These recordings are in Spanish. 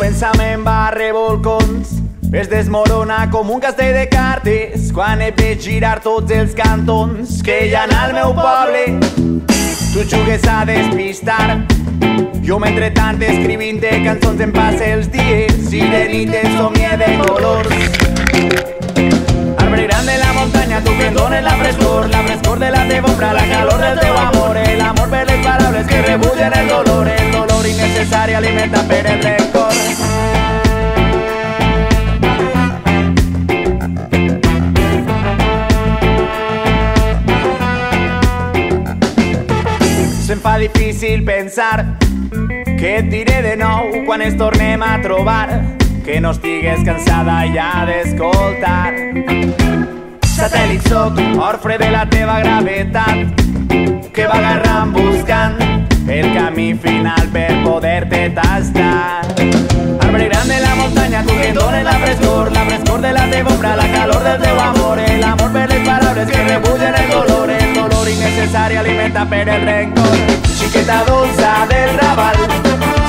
Pensament va a revolcons, es desmorona com un castell de cartes quan he fet girar tots els cantons que hi ha al meu poble. Tu jugues a despistar, jo mentrestant escrivint-te cançons em passe els dies i de nit em somie de colors. Arbre gran de la muntanya, tu que em dones la frescor de la teva ombra, la calor del teu amor, el amor per les paraules que rebullen el dolor innecessari alimentat per el rencor. Se'm fa difícil pensar que et diré de nou quan ens tornem a trobar, que no estigues cansada ja d'escoltar. Satèl·lit soc, orfre de la teva gravetat, que va agarrant buscant el camí final per poder-te tastar. Arbre gran de la muntanya, tu que em dones la frescor de la teva ombra, la calor del teu amor, el amor per les paraules que rebullen el dolor innecessari alimentat per el rencor. Xiqueta dolça del Raval,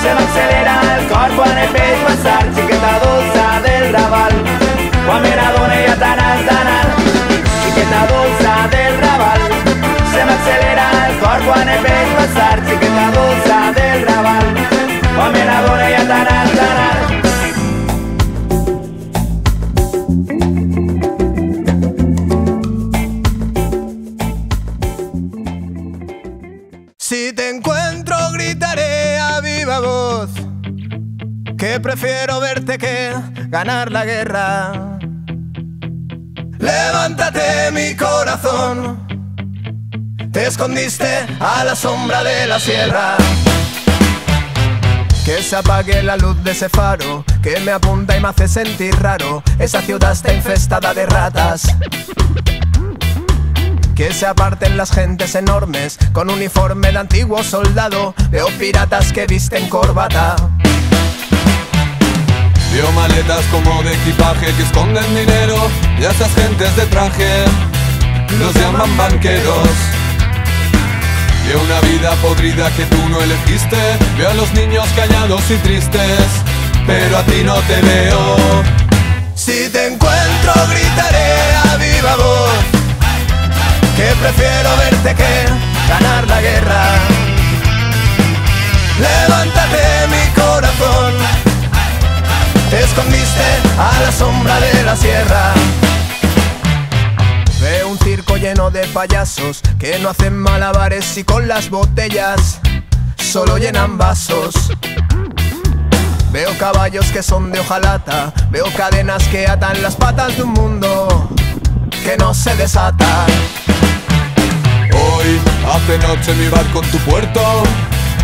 se m'accelera el cor quan et veig passar. Xiqueta dolça del Raval, quan me n'adone ja te n'has d'anar. Xiqueta dolça del Raval, se m'accelera el cor quan et veig passar. Xiqueta dolça del Raval, quan me n'adone ja te n'has d'anar. Si te encuentro gritaré a viva voz que prefiero verte que ganar la guerra. Levántate mi corazón, te escondiste a la sombra de la sierra. Que se apague la luz de ese faro que me apunta y me hace sentir raro. Esa ciudad está infestada de ratas. Que se aparten las gentes enormes con uniforme de antiguo soldado. Veo piratas que visten corbata. Veo maletas como de equipaje que esconden dinero, y a esas gentes de traje los llaman banqueros. Veo una vida podrida que tú no elegiste. Veo a los niños callados y tristes, pero a ti no te veo. Si te encuentro gritaré a viva voz que prefiero verte que ganar la guerra. Levántate mi corazón, te escondiste a la sombra de la sierra. Veo un circo lleno de payasos que no hacen malabares y con las botellas solo llenan vasos. Veo caballos que son de hojalata, veo cadenas que atan las patas de un mundo que no se desata. Hoy hace noche mi barco en tu puerto,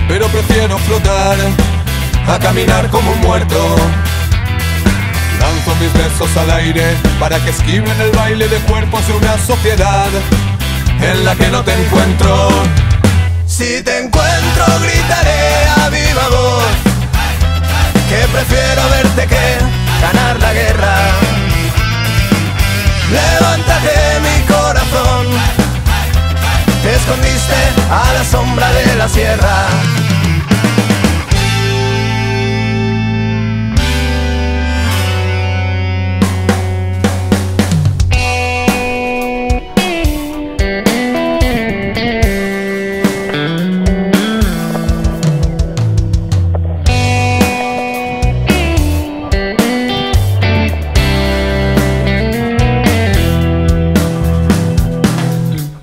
pero prefiero flotar a caminar como un muerto. Lanzo mis besos al aire para que esquiven el baile de cuerpos de una sociedad en la que no te encuentro. Si te encuentro gritaré a viva voz que prefiero verte que ganar la guerra. Levántate mi corazón, te escondiste a la sombra de la sierra.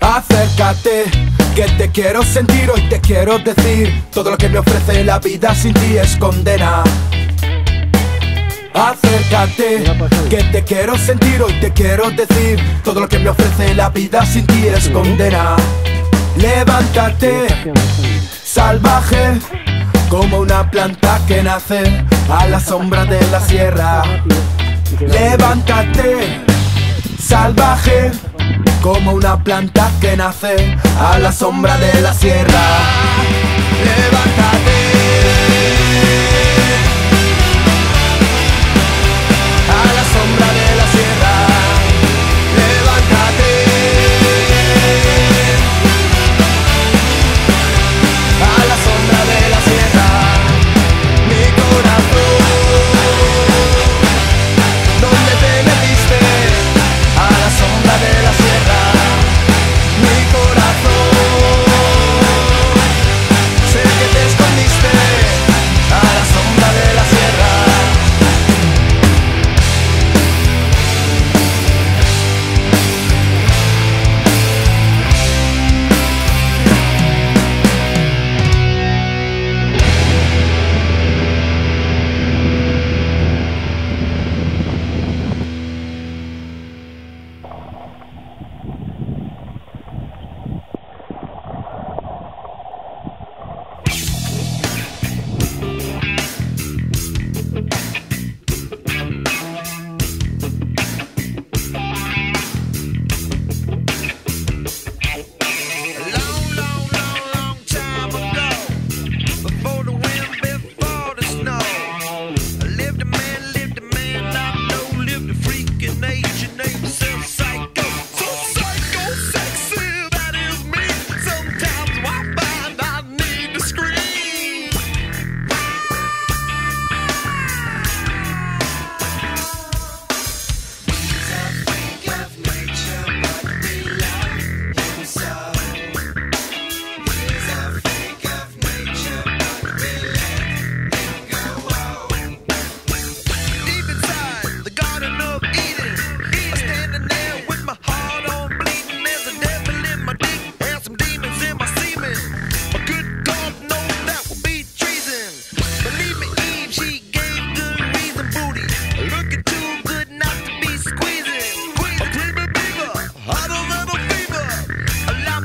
Acércate, que te quiero sentir, hoy te quiero decir todo lo que me ofrece la vida sin ti es condena. Acércate, que te quiero sentir, hoy te quiero decir todo lo que me ofrece la vida sin ti es condena. Levántate, salvaje, como una planta que nace a la sombra de la sierra. Levántate, salvaje, como una planta que nace a la sombra de la sierra. Levántate.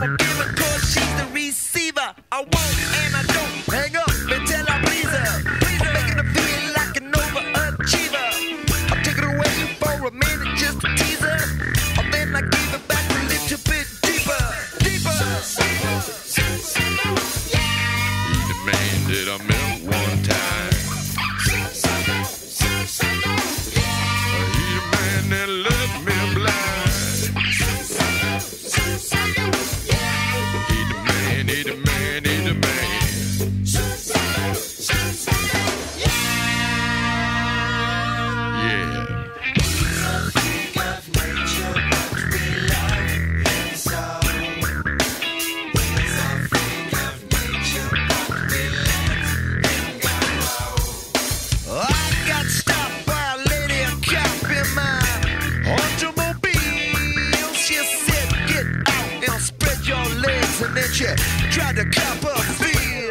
a giver, cause she's the receiver. I won't and I don't hang up until I please her. I'm making her feel like an overachiever. I'll take it away for a minute just to tease her. And then I give it back a little bit deeper, deeper. He's the man that I met one time. He's the man that left me blind. He's the man, he's the man, he's the man. And then she tried to cop a feel.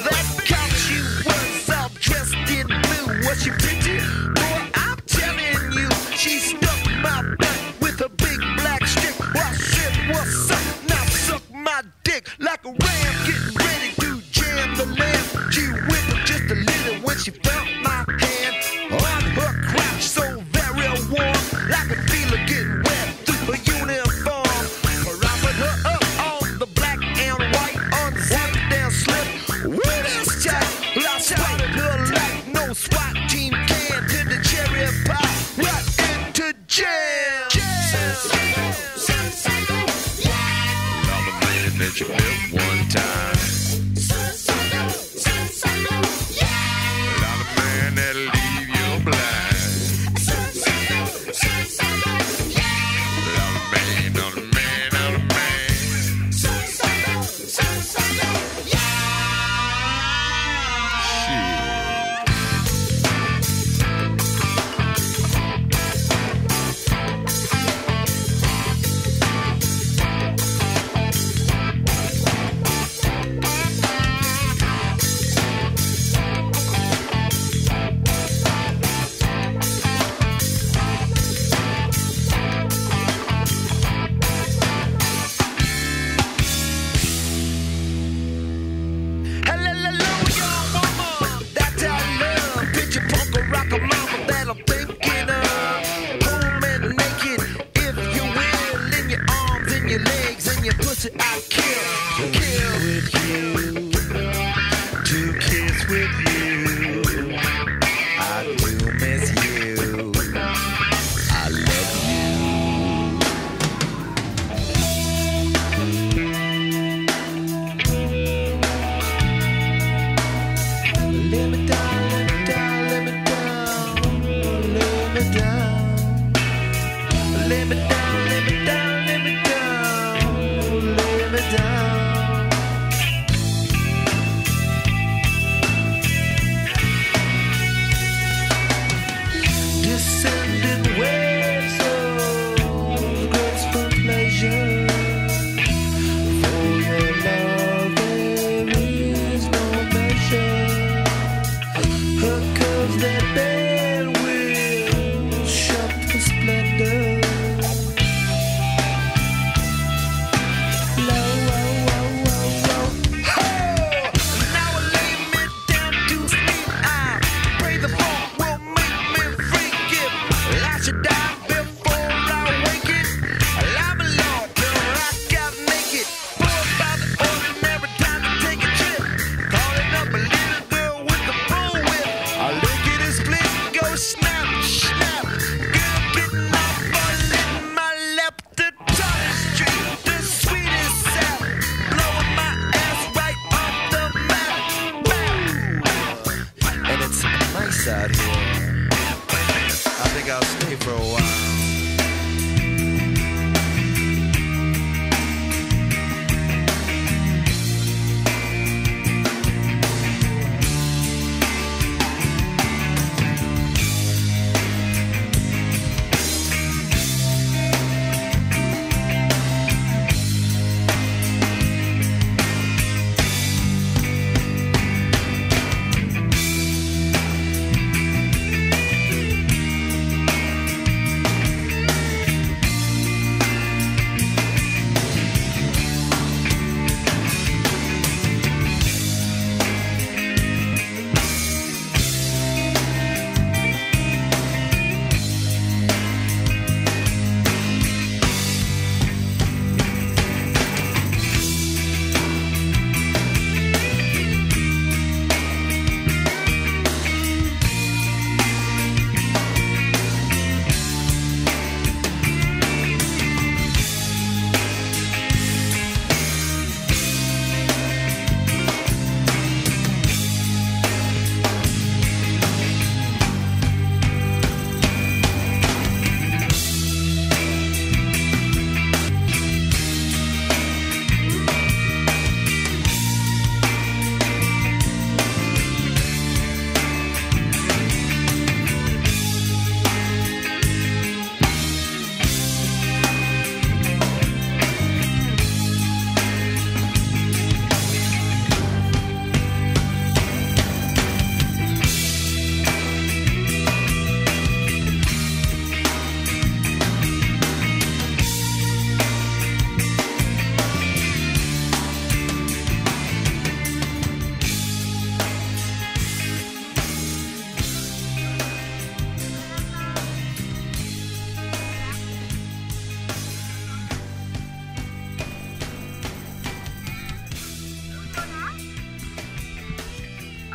That cop, she was all dressed in blue. Was she pretty? Boy, I'm telling you, she stuck my butt with a big black stick. I said, what's up? Now suck my dick like a ram getting ready to jam the lamp. She whimpered just a little when she felt my hand on her crotch, so very warm, like I feel her getting wet through her uniform. I put her up on the black and white on the zip down slip. With this tight, I spotted her like no SWAT team can to the cherry pie, right into jail. I'm a man that you met one time. I'm a man that'll leave you blind. I'm a man, I'm a man, I'm a man. I kill with you, to kiss with you. I do miss you. I love you. Let me down, let me down, let me down, let me down, let me down, let me down, let me down, let me down.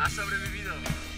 Ha sobrevivido.